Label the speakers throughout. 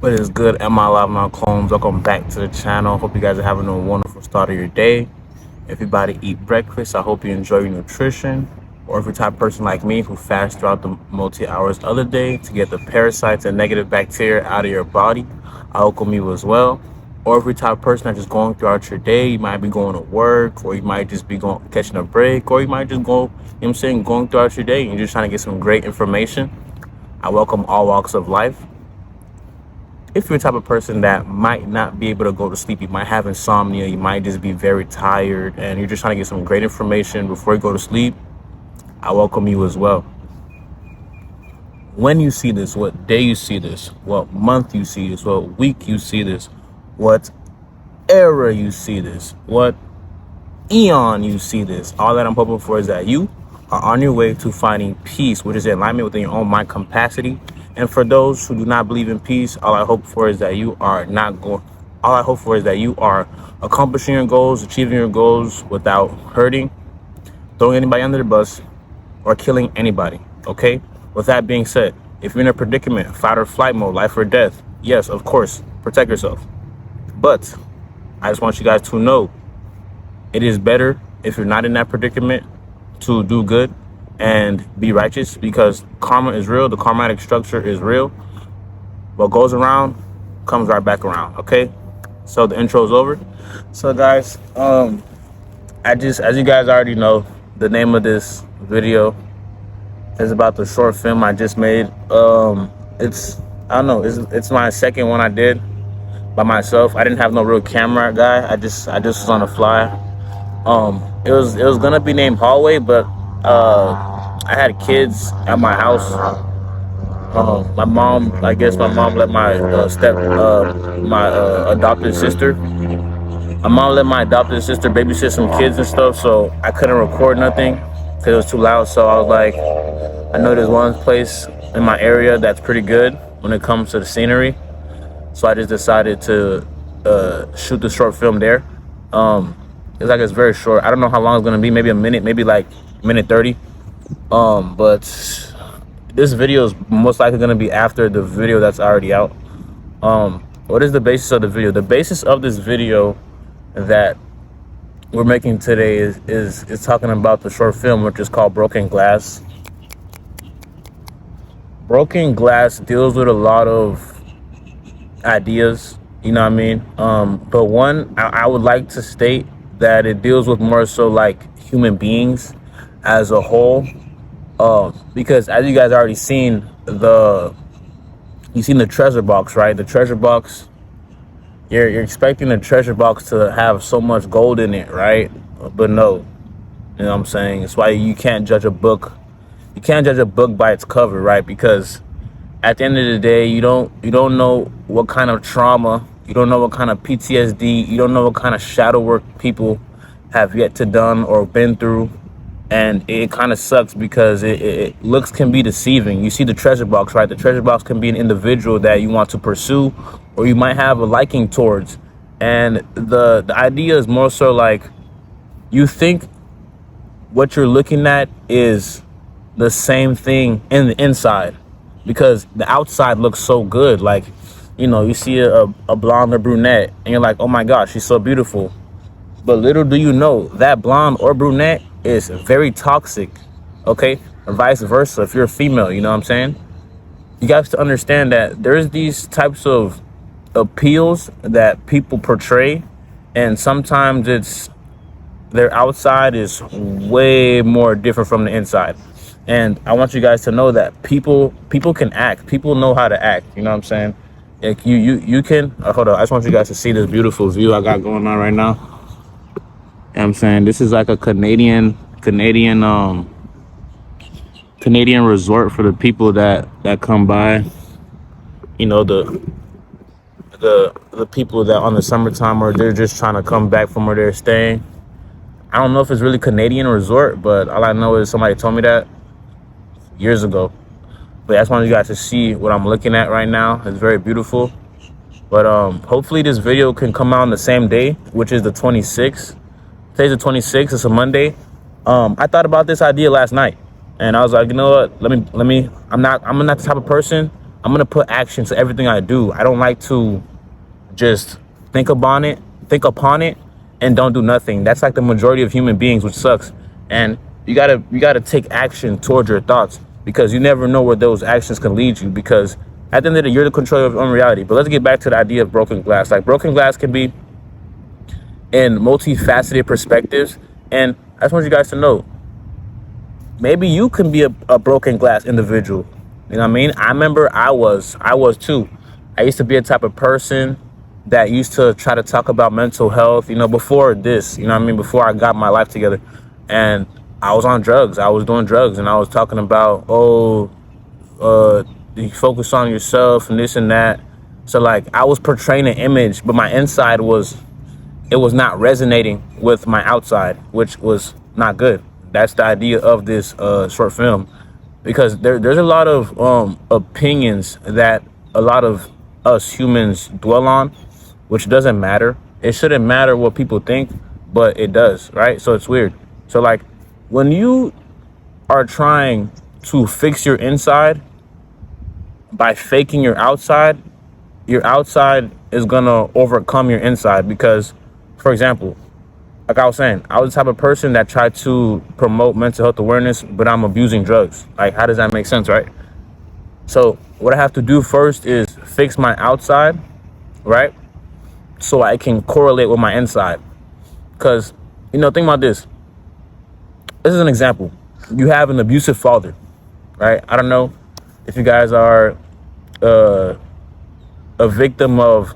Speaker 1: What is good, Amilivenow clones? Welcome back to the channel. Hope you guys are having a wonderful start of your day. If you about to eat breakfast, I hope you enjoy your nutrition. Or if you're the type of person like me who fasts throughout the multi-hours of the day to get the parasites and negative bacteria out of your body, I welcome you as well. Or if you're the type of person that's just going throughout your day, you might be going to work, or you might just be catching a break, or you might just go, going throughout your day and you're just trying to get some great information. I welcome all walks of life. If you're the type of person that might not be able to go to sleep, you might have insomnia, you might just be very tired, and you're just trying to get some great information before you go to sleep, I welcome you as well. When you see this, what day you see this, what month you see this, what week you see this, what era you see this, what eon you see this, all that I'm hoping for is that you are on your way to finding peace, which is in alignment within your own mind capacity. And for those who do not believe in peace, all I hope for is that you are accomplishing your goals, achieving your goals without hurting, throwing anybody under the bus, or killing anybody. Okay? With that being said, if you're in a predicament, fight or flight mode, life or death, yes, of course, protect yourself. But I just want you guys to know it is better if you're not in that predicament to do good and be righteous, because karma is real. The karmatic structure is real. What goes around comes right back around. Okay, so the intro is over. So guys, as you guys already know, the name of this video is about the short film I just made. It's my second one I did by myself. I didn't have no real camera guy. I just was on the fly. It was gonna be named Hallway, but I had kids at my house. My mom let my adopted sister. My mom let my adopted sister babysit some kids and stuff, so I couldn't record nothing because it was too loud. So I was like, I know there's one place in my area that's pretty good when it comes to the scenery. So I just decided to shoot the short film there. It's very short. I don't know how long it's gonna be. Maybe a minute, maybe like minute 30. But this video is most likely gonna be after the video that's already out. What is the basis of the video? The basis of this video that we're making today is talking about the short film, which is called Broken Glass. Broken Glass deals with a lot of ideas, you know what I mean? But one, I would like to state that it deals with more so like human beings as a whole, because as you guys already seen, you've seen the treasure box, right? The treasure box, you're expecting the treasure box to have so much gold in it, right? But no, you know what I'm saying? It's why you can't judge a book. You can't judge a book by its cover, right? Because at the end of the day, you don't know what kind of trauma, you don't know what kind of PTSD, you don't know what kind of shadow work people have yet to done or been through. And it kind of sucks because looks can be deceiving. You see the treasure box, right? The treasure box can be an individual that you want to pursue or you might have a liking towards. And the idea is more so like you think what you're looking at is the same thing in the inside, because the outside looks so good. Like, you know, you see a blonde or brunette and you're like, oh my gosh, she's so beautiful. But little do you know that blonde or brunette is very toxic, okay? Or vice versa if you're a female, you know what I'm saying? You guys have to understand that there's these types of appeals that people portray, and sometimes their outside is way more different from the inside. And I want you guys to know that people can act. People know how to act, you know what I'm saying? Like you can, hold on, I just want you guys to see this beautiful view I got going on right now. You know what I'm saying? This is like a Canadian resort for the people that come by. You know, the people that on the summertime, or they're just trying to come back from where they're staying. I don't know if it's really Canadian resort, but all I know is somebody told me that years ago. But I just wanted you guys to see what I'm looking at right now. It's very beautiful. But hopefully this video can come out on the same day, which is the 26th. Today's the 26th. It's a Monday. I thought about this idea last night, and I was like, you know what? Let me. I'm not the type of person I'm gonna put action to everything I do. I don't like to just think upon it, and don't do nothing. That's like the majority of human beings, which sucks. And you gotta take action towards your thoughts, because you never know where those actions can lead you. Because at the end of the day, you're the controller of your own reality. But let's get back to the idea of broken glass. Like, broken glass can be in multifaceted perspectives, and I just want you guys to know, maybe you can be a broken glass individual. You know what I mean? I remember I was too. I used to be a type of person that used to try to talk about mental health, before this, you know what I mean? Before I got my life together. And I was on drugs. I was doing drugs, and I was talking about, you focus on yourself and this and that. So like, I was portraying an image, but my inside was not resonating with my outside, which was not good. That's the idea of this short film, because there's a lot of opinions that a lot of us humans dwell on, which doesn't matter. It shouldn't matter what people think, but it does, right? So it's weird. So like, when you are trying to fix your inside by faking your outside is gonna overcome your inside. Because, for example, like I was saying, I was the type of person that tried to promote mental health awareness, but I'm abusing drugs. Like, how does that make sense, right? So what I have to do first is fix my outside, right? So I can correlate with my inside. Because, think about this. This is an example. You have an abusive father, right? I don't know if you guys are a victim of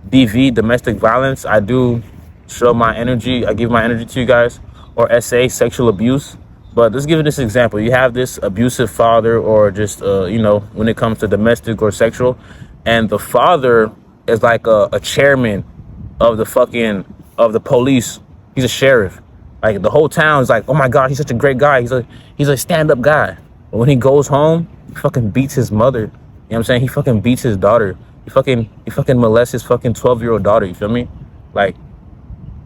Speaker 1: DV, domestic violence. I do show my energy. I give my energy to you guys. Or SA, sexual abuse. But let's give this example. You have this abusive father, or just, when it comes to domestic or sexual, and the father is like a chairman of the police. He's a sheriff. Like, the whole town is like, oh my God, he's such a great guy. He's a stand-up guy. But when he goes home, he fucking beats his mother. You know what I'm saying? He fucking beats his daughter. He fucking molests his fucking 12-year-old daughter. You feel me? Like,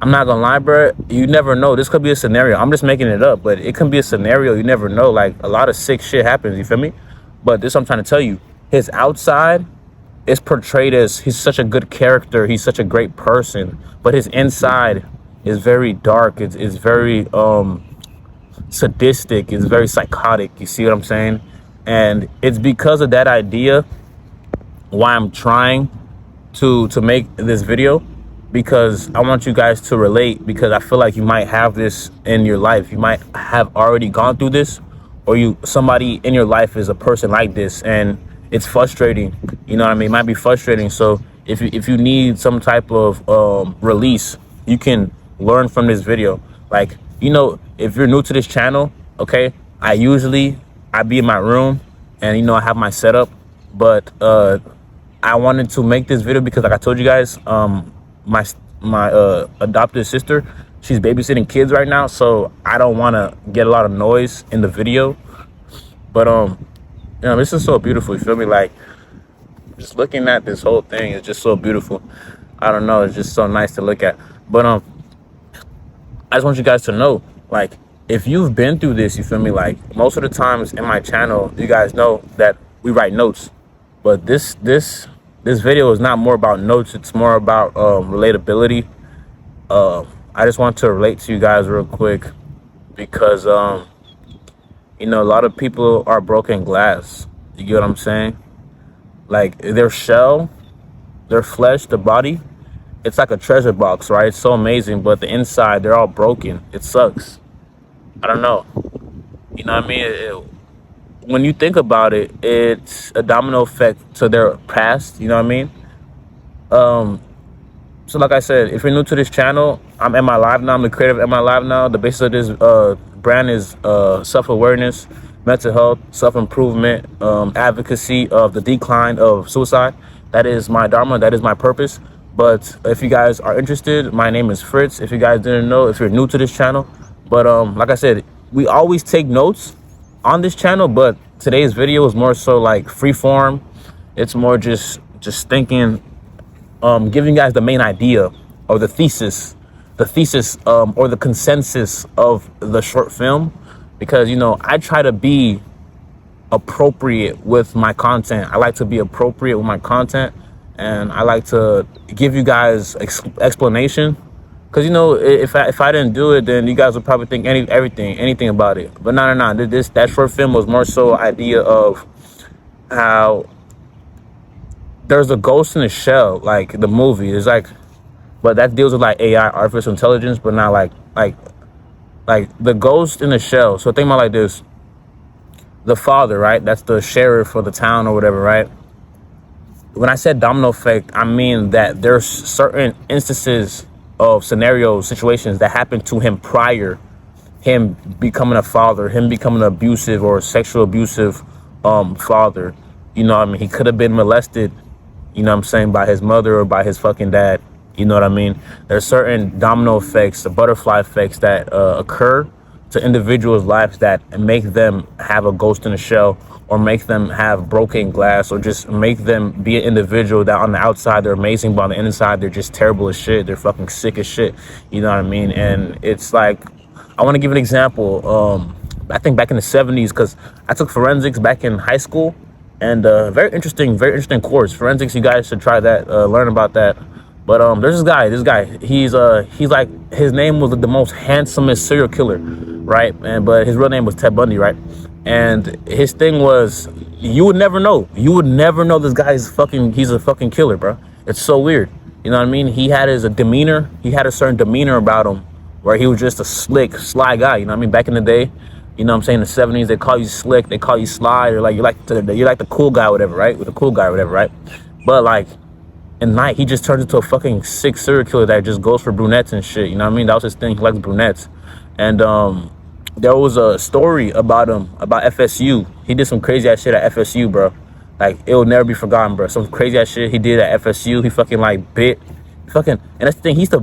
Speaker 1: I'm not gonna lie, bro. You never know. This could be a scenario. I'm just making it up, but it can be a scenario. You never know. Like, a lot of sick shit happens. You feel me? But this is what I'm trying to tell you. His outside is portrayed as he's such a good character. He's such a great person. But his inside is very dark. It's very sadistic. It's very psychotic. You see what I'm saying? And it's because of that idea why I'm trying to make this video, because I want you guys to relate, because I feel like you might have this in your life. You might have already gone through this, or somebody in your life is a person like this, and it's frustrating. You know what I mean? It might be frustrating. So if you need some type of release, you can learn from this video. Like, if you're new to this channel, okay, I be in my room, and I have my setup, but I wanted to make this video because, like I told you guys, my adopted sister, she's babysitting kids right now, so I don't want to get a lot of noise in the video. But this is so beautiful. You feel me? Like, just looking at this whole thing is just so beautiful. I don't know, it's just so nice to look at. But I just want you guys to know, like, if you've been through this, you feel me? Like, most of the times in my channel, you guys know that we write notes. But this video is not more about notes. It's more about relatability. I just want to relate to you guys real quick, because a lot of people are broken glass. You get what I'm saying? Like, their shell, their flesh, the body, it's like a treasure box, right? It's so amazing, but the inside, they're all broken. It sucks. I don't know. You know what I mean? When you think about it, it's a domino effect to their past. You know what I mean? So like I said, if you're new to this channel, I'm Amilivenow. I'm the creator of Amilivenow. The basis of this brand is self-awareness, mental health, self-improvement, advocacy of the decline of suicide. That is my dharma. That is my purpose. But if you guys are interested, my name is Fweatz. If you guys didn't know, if you're new to this channel. But like I said, we always take notes on this channel, but today's video is more so like free form. It's more just thinking, giving you guys the main idea, or the thesis or the consensus of the short film. Because I try to be appropriate with my content. I like to be appropriate with my content, and I like to give you guys explanation. Because if I didn't do it, then you guys would probably think anything about it. But no. That short film was more so idea of how there's a ghost in the shell, like the movie. It's like, but that deals with like AI, artificial intelligence, but not like the ghost in the shell. So think about like this: the father, right? That's the sheriff for the town or whatever, right? When I said domino effect, I mean that there's certain instances of scenarios, situations that happened to him prior, him becoming a father, him becoming an abusive or sexual abusive father. You know what I mean? He could have been molested, you know what I'm saying, by his mother or by his fucking dad. You know what I mean? There's certain domino effects, the butterfly effects that occur to individuals' lives that make them have a ghost in the shell, or make them have broken glass, or just make them be an individual that on the outside they're amazing, but on the inside they're just terrible as shit. They're fucking sick as shit. You know what I mean? And it's like, I want to give an example. I think back in the 70s, because I took forensics back in high school, and very interesting course. Forensics, you guys should try that, learn about that. But there's this guy. He's like, his name was the most handsomest serial killer, right? But his real name was Ted Bundy, right? And his thing was, you would never know. You would never know this guy is he's a fucking killer, bro. It's so weird. You know what I mean? He had a demeanor. He had a certain demeanor about him where he was just a slick, sly guy. You know what I mean? Back in the day, you know what I'm saying, in the 70s, they call you slick, they call you sly, or like you're like the cool guy or whatever, right? With the cool guy or whatever, right? But like, at night, he just turns into a fucking sick serial killer that just goes for brunettes and shit. You know what I mean? That was his thing. He likes brunettes. And there was a story about him, about FSU. He did some crazy ass shit at FSU, bro. Like, it will never be forgotten, bro. Some crazy ass shit he did at FSU. He fucking like bit, and that's the thing. He used to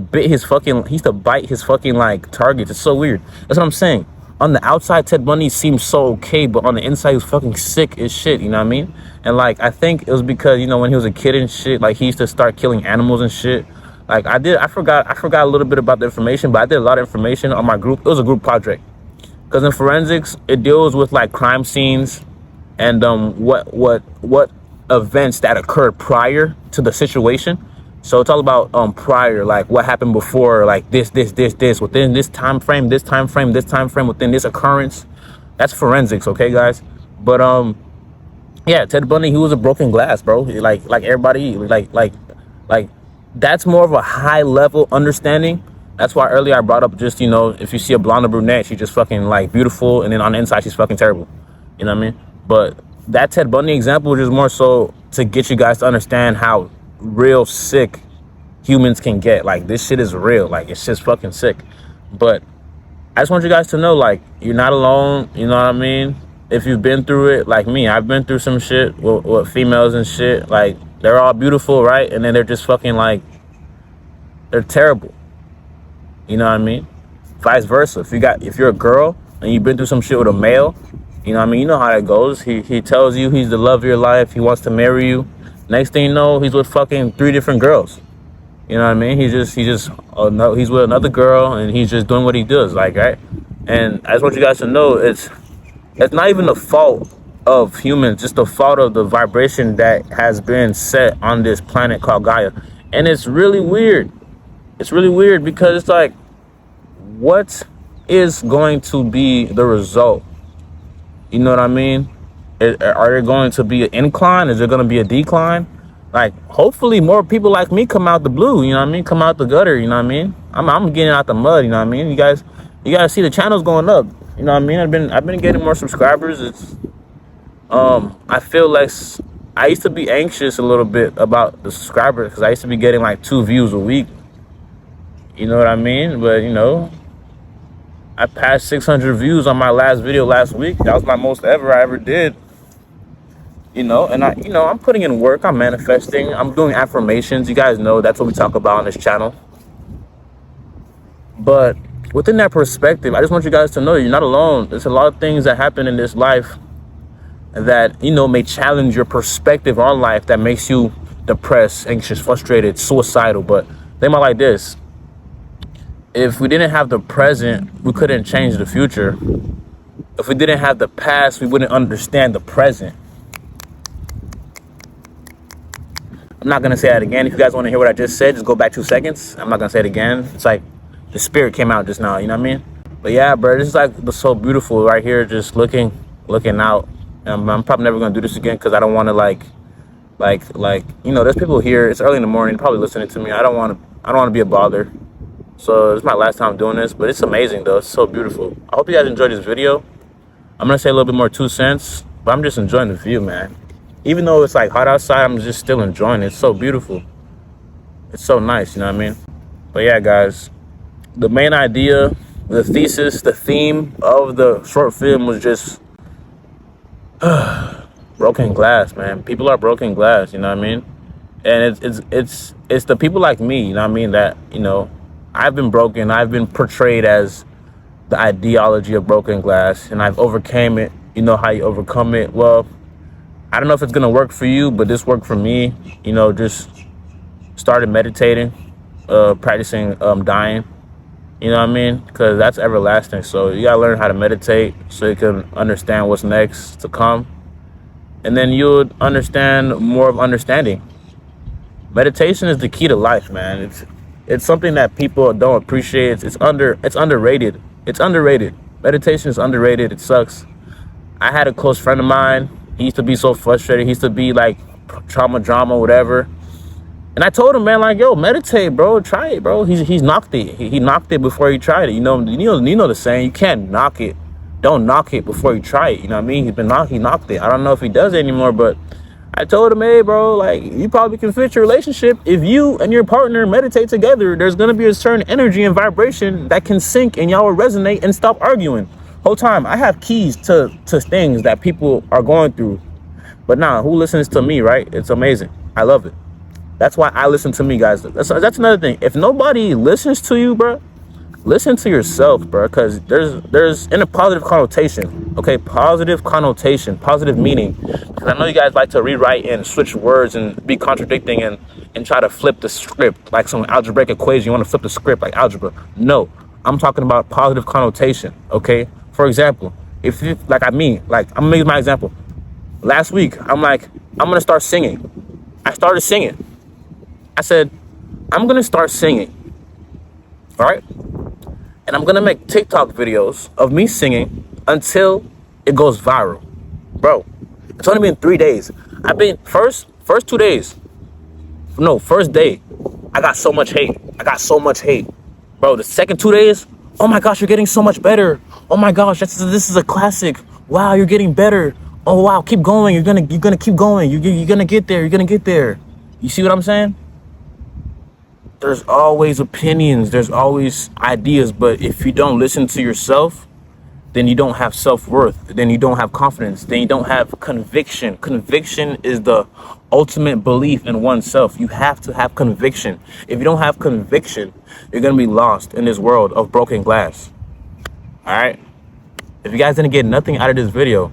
Speaker 1: bite his fucking like targets. It's so weird. That's what I'm saying. On the outside, Ted Bundy seemed so okay, but on the inside, he was fucking sick as shit. You know what I mean? And like, I think it was because, when he was a kid and shit, like, he used to start killing animals and shit. Like, I forgot a little bit about the information, but I did a lot of information on my group. It was a group project. Because in forensics, it deals with like crime scenes and what events that occurred prior to the situation. So it's all about prior, like what happened before, like this within this time frame, within this occurrence. That's forensics, okay, guys? But yeah, Ted Bundy, he was a broken glass, bro. Like everybody, like that's more of a high level understanding. That's why earlier I brought up just, if you see a blonde or brunette, she's just fucking like beautiful, and then on the inside she's fucking terrible. You know what I mean? But that Ted Bundy example was just more so to get you guys to understand how real sick humans can get. Like, this shit is real. Like, it's just fucking sick. But I just want you guys to know, like, you're not alone. You know what I mean? If you've been through it, like me, I've been through some shit with females and shit. Like, they're all beautiful, right? And then they're just fucking like, they're terrible. You know what I mean? Vice versa. If you're a girl and you've been through some shit with a male, you know what I mean? You know how that goes. He tells you he's the love of your life. He wants to marry you. Next thing you know, he's with fucking 3 different girls. You know what I mean? He's with another girl, and he's just doing what he does, like, right? And I just want you guys to know, it's not even the fault of humans, just the fault of the vibration that has been set on this planet called Gaia. And it's really weird. It's really weird because it's like, what is going to be the result? You know what I mean? Are there going to be an incline? Is there going to be a decline? Like, hopefully more people like me come out the blue, you know what I mean? Come out the gutter, you know what I mean? I'm getting out the mud, you know what I mean? You guys see the channel's going up, you know what I mean? I've been getting more subscribers. It's I feel like I used to be anxious a little bit about the subscribers because I used to be getting like 2 views a week. You know what I mean? But I passed 600 views on my last video last week. That was my most ever I ever did. And I'm putting in work. I'm manifesting. I'm doing affirmations. You guys know that's what we talk about on this channel. But within that perspective, I just want you guys to know you're not alone. There's a lot of things that happen in this life that, may challenge your perspective on life, that makes you depressed, anxious, frustrated, suicidal. But think about it like this. If we didn't have the present, we couldn't change the future. If we didn't have the past, we wouldn't understand the present. I'm not gonna say that again. If you guys want to hear what I just said, just go back 2 seconds. I'm not gonna say it again. It's like the spirit came out just now, you know what I mean? But yeah, bro, this is like so beautiful right here, just looking out. I'm probably never gonna do this again because I don't want to like you know, there's people here. It's early in the morning, probably listening to me. I don't want to be a bother. So it's my last time doing this, but it's amazing though. It's so beautiful. I hope you guys enjoyed this video. I'm gonna say a little bit more 2 cents, but I'm just enjoying the view, man. Even though it's like hot outside, I'm just still enjoying it. It's so beautiful. It's so nice, you know what I mean? But yeah, guys, the main idea, the thesis, the theme of the short film was just broken glass, man. People are broken glass, you know what I mean? And it's the people like me, you know what I mean, that, you know, I've been broken. I've been portrayed as the ideology of broken glass, and I've overcame it. You know how you overcome it? Well, I don't know if it's gonna work for you, but this worked for me. You know, just started meditating, practicing dying. You know what I mean? Because that's everlasting. So you gotta learn how to meditate so you can understand what's next to come, and then you'll understand more of understanding. Meditation is the key to life, man. It's something that people don't appreciate. It's underrated. It's underrated. Meditation is underrated. It sucks. I had a close friend of mine. He used to be so frustrated. He used to be like trauma, drama, whatever. And I told him, man, like, yo, meditate, bro. Try it, bro. He's knocked it. He knocked it before he tried it. You know the saying. You can't knock it. Don't knock it before you try it. You know what I mean? He knocked it. I don't know if he does it anymore, but I told him, hey, bro, like, you probably can fix your relationship if you and your partner meditate together. There's going to be a certain energy and vibration that can sync and y'all will resonate and stop arguing. Whole time, I have keys to things that people are going through. But nah, who listens to me, right? It's amazing. I love it. That's why I listen to me, guys. That's another thing. If nobody listens to you, bro, listen to yourself, bro, because there's in a positive connotation, okay? Positive connotation, positive meaning. Because I know you guys like to rewrite and switch words and be contradicting and try to flip the script like some algebraic equation. You want to flip the script like algebra. No, I'm talking about positive connotation, okay? For example, if you, like I'm gonna make my example. Last week, I'm gonna start singing. I started singing. I said, I'm gonna start singing, all right? And I'm gonna make TikTok videos of me singing until it goes viral. Bro, it's only been 3 days. I've been first 2 days. No, first day, I got so much hate. Bro, the second 2 days, oh my gosh, you're getting so much better. Oh my gosh, this is a classic. Wow, you're getting better. Oh wow, keep going. You're gonna keep going. You're gonna get there. You're gonna get there. You see what I'm saying? There's always opinions, there's always ideas, but if you don't listen to yourself, then you don't have self-worth, then you don't have confidence, then you don't have conviction. Conviction is the ultimate belief in oneself. You have to have conviction. If you don't have conviction, you're gonna be lost in this world of broken glass. All right? If you guys didn't get nothing out of this video,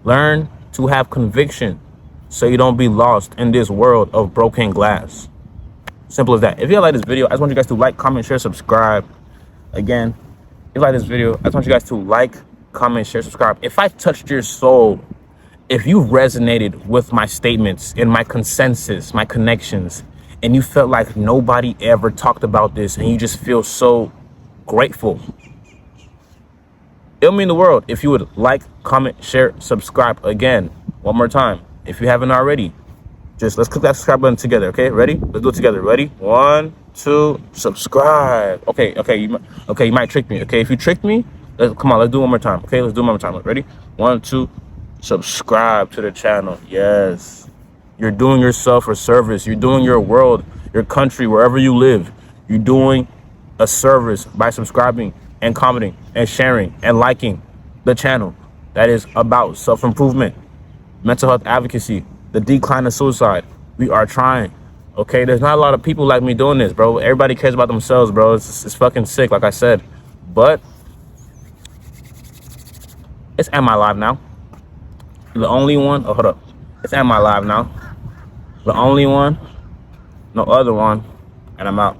Speaker 1: learn to have conviction so you don't be lost in this world of broken glass. Simple as that. If you like this video, I just want you guys to like, comment, share, subscribe. Again, if you like this video, I just want you guys to like, comment, share, subscribe. If I touched your soul, if you resonated with my statements and my consensus, my connections, and you felt like nobody ever talked about this and you just feel so grateful, it'll mean the world if you would like, comment, share, subscribe. Again, one more time, if you haven't already. Just let's click that subscribe button together, okay? Ready? Let's do it together. Ready? 1, 2, subscribe. Okay. You might trick me. Okay, if you tricked me, come on. Let's do it one more time. Okay, let's do it one more time. Ready? 1, 2, subscribe to the channel. Yes, you're doing yourself a service. You're doing your world, your country, wherever you live. You're doing a service by subscribing and commenting and sharing and liking the channel that is about self-improvement, mental health advocacy, the decline of suicide. We are trying, okay? There's not a lot of people like me doing this, bro. Everybody cares about themselves, bro. It's fucking sick, like I said. But it's Am I Live Now? The only one, oh, hold up. It's Am I Live Now? The only one, no other one, and I'm out.